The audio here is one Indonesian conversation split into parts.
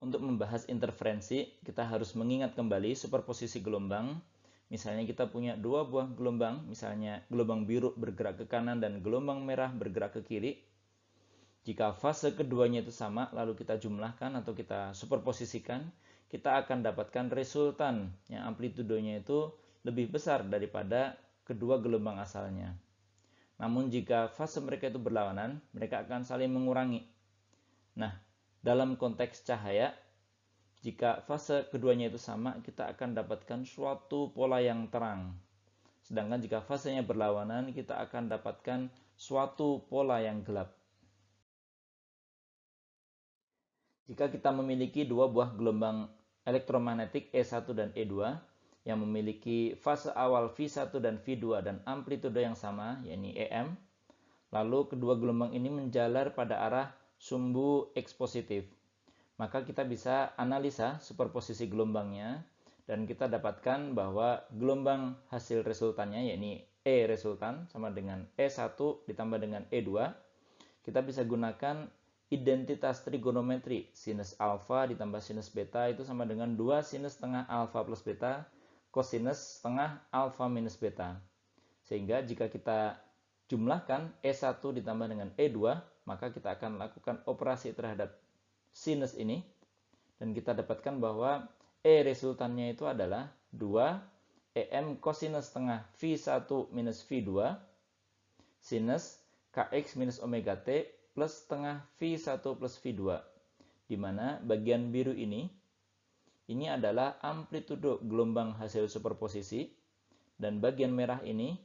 Untuk membahas interferensi, kita harus mengingat kembali superposisi gelombang. Misalnya kita punya dua buah gelombang, misalnya gelombang biru bergerak ke kanan dan gelombang merah bergerak ke kiri. Jika fase keduanya itu sama, lalu kita jumlahkan atau kita superposisikan, kita akan dapatkan resultan yang amplitudenya itu lebih besar daripada kedua gelombang asalnya. Namun jika fase mereka itu berlawanan, mereka akan saling mengurangi. Nah, dalam konteks cahaya, jika fase keduanya itu sama, kita akan dapatkan suatu pola yang terang. Sedangkan jika fasenya berlawanan, kita akan dapatkan suatu pola yang gelap. Jika kita memiliki dua buah gelombang elektromagnetik E1 dan E2 yang memiliki fase awal V1 dan V2 dan amplitude yang sama, yakni EM, lalu kedua gelombang ini menjalar pada arah sumbu X positif, maka kita bisa analisa superposisi gelombangnya dan kita dapatkan bahwa gelombang hasil resultannya, yakni E resultan sama dengan E1 ditambah dengan E2, kita bisa gunakan identitas trigonometri. Sinus alfa ditambah sinus beta itu sama dengan 2 sinus setengah alfa plus beta kosinus setengah alfa minus beta. Sehingga jika kita jumlahkan E1 ditambah dengan E2, maka kita akan lakukan operasi terhadap sinus ini. Dan kita dapatkan bahwa E resultannya itu adalah 2 EM kosinus setengah V1 minus V2 sinus Kx minus omega T plus setengah V1 plus V2, di mana bagian biru ini adalah amplitudo gelombang hasil superposisi, dan bagian merah ini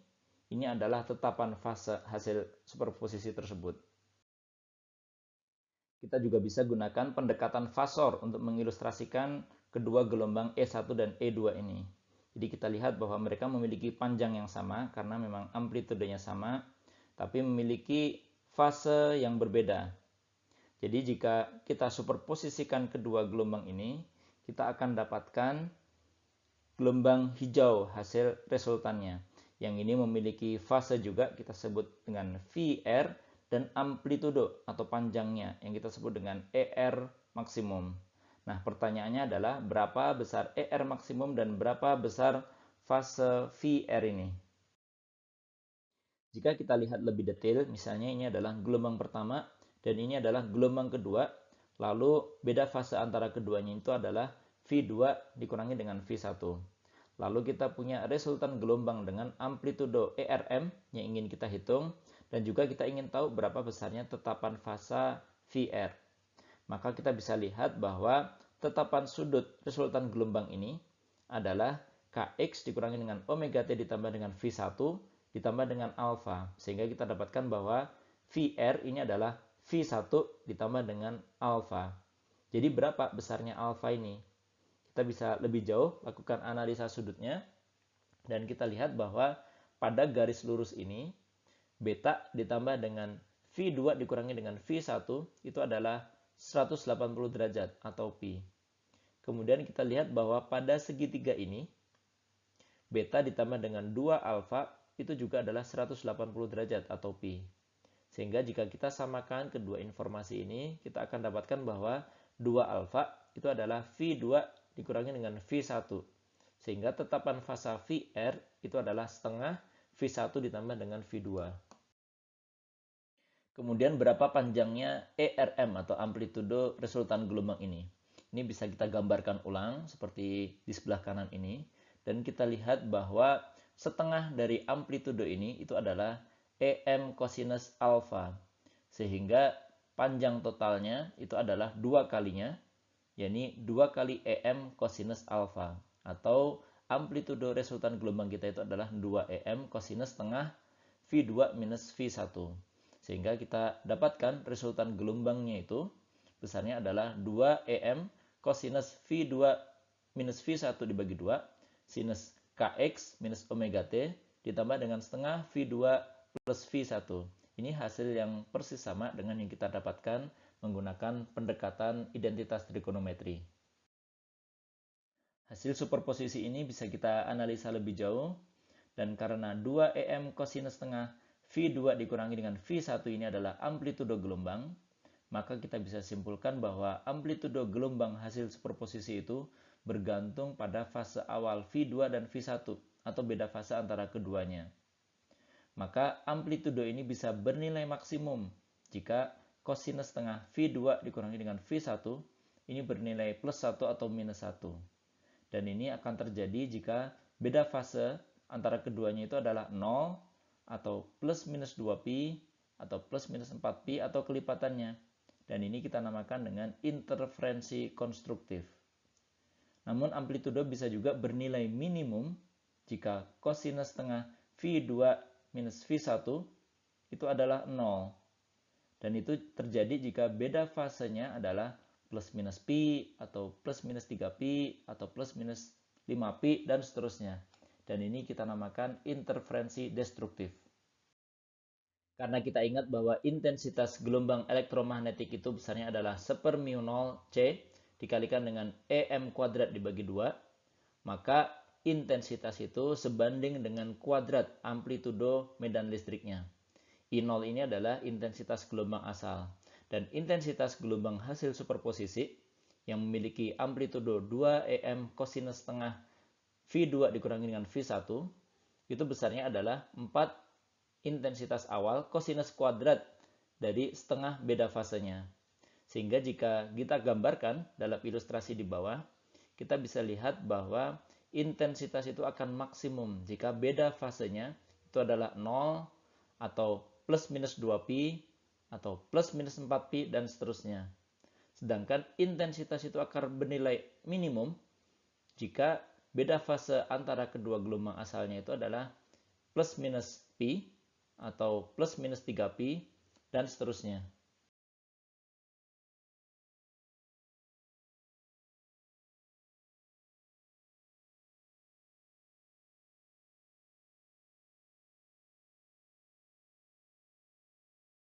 adalah tetapan fase hasil superposisi tersebut. Kita juga bisa gunakan pendekatan fasor untuk mengilustrasikan kedua gelombang E1 dan E2 ini. Jadi kita lihat bahwa mereka memiliki panjang yang sama karena memang amplitudenya sama, tapi memiliki fase yang berbeda. Jadi jika kita superposisikan kedua gelombang ini, kita akan dapatkan gelombang hijau hasil resultannya. Yang ini memiliki fase juga kita sebut dengan VR dan amplitudo atau panjangnya yang kita sebut dengan ER maksimum. Nah, pertanyaannya adalah berapa besar ER maksimum dan berapa besar fase VR ini? Jika kita lihat lebih detail, misalnya ini adalah gelombang pertama dan ini adalah gelombang kedua, lalu beda fase antara keduanya itu adalah V2 dikurangi dengan V1. Lalu kita punya resultan gelombang dengan amplitudo ERM yang ingin kita hitung, dan juga kita ingin tahu berapa besarnya tetapan fase VR. Maka kita bisa lihat bahwa tetapan sudut resultan gelombang ini adalah Kx dikurangi dengan omega T ditambah dengan V1 ditambah dengan alfa, sehingga kita dapatkan bahwa VR ini adalah V1 ditambah dengan alfa. Jadi berapa besarnya alfa ini? Kita bisa lebih jauh lakukan analisa sudutnya, dan kita lihat bahwa pada garis lurus ini beta ditambah dengan V2 dikurangi dengan V1 itu adalah 180 derajat atau pi. Kemudian kita lihat bahwa pada segitiga ini beta ditambah dengan 2 alfa itu juga adalah 180 derajat atau pi. Sehingga jika kita samakan kedua informasi ini, kita akan dapatkan bahwa 2 alfa itu adalah V2 dikurangi dengan V1. Sehingga tetapan fase VR itu adalah setengah V1 ditambah dengan V2. Kemudian berapa panjangnya ERM atau amplitudo resultan gelombang ini? Ini bisa kita gambarkan ulang seperti di sebelah kanan ini. Dan kita lihat bahwa setengah dari amplitudo ini itu adalah EM kosinus alfa. Sehingga panjang totalnya itu adalah 2 kalinya, yakni 2 kali EM kosinus alfa. Atau amplitudo resultan gelombang kita itu adalah 2 EM kosinus setengah V2 minus V1. Sehingga kita dapatkan resultan gelombangnya itu besarnya adalah 2 EM kosinus V2 minus V1 dibagi 2 sinus Kx minus omega T ditambah dengan setengah V2 plus V1. Ini hasil yang persis sama dengan yang kita dapatkan menggunakan pendekatan identitas trigonometri. Hasil superposisi ini bisa kita analisa lebih jauh, dan karena 2 EM kosinus setengah V2 dikurangi dengan V1 ini adalah amplitudo gelombang, maka kita bisa simpulkan bahwa amplitudo gelombang hasil superposisi itu bergantung pada fase awal V2 dan V1 atau beda fase antara keduanya. Maka amplitudo ini bisa bernilai maksimum jika kosinus setengah V2 dikurangi dengan V1 ini bernilai plus 1 atau minus 1. Dan ini akan terjadi jika beda fase antara keduanya itu adalah 0 atau plus minus 2pi atau plus minus 4pi atau kelipatannya. Dan ini kita namakan dengan interferensi konstruktif. Namun amplitudo bisa juga bernilai minimum jika kosinus setengah V2 minus V1 itu adalah 0. Dan itu terjadi jika beda fasenya adalah plus minus pi atau plus minus 3pi atau plus minus 5pi dan seterusnya. Dan ini kita namakan interferensi destruktif. Karena kita ingat bahwa intensitas gelombang elektromagnetik itu besarnya adalah 1/mu0 C dikalikan dengan EM kuadrat dibagi 2, maka intensitas itu sebanding dengan kuadrat amplitudo medan listriknya. I0 ini adalah intensitas gelombang asal. Dan intensitas gelombang hasil superposisi yang memiliki amplitudo 2 EM kosinus setengah V2 dikurangi dengan V1, itu besarnya adalah 4 intensitas awal kosinus kuadrat dari setengah beda fasenya. Sehingga jika kita gambarkan dalam ilustrasi di bawah, kita bisa lihat bahwa intensitas itu akan maksimum jika beda fasenya itu adalah 0 atau plus minus 2pi atau plus minus 4pi dan seterusnya. Sedangkan intensitas itu akan bernilai minimum jika beda fase antara kedua gelombang asalnya itu adalah plus minus pi atau plus minus 3pi dan seterusnya.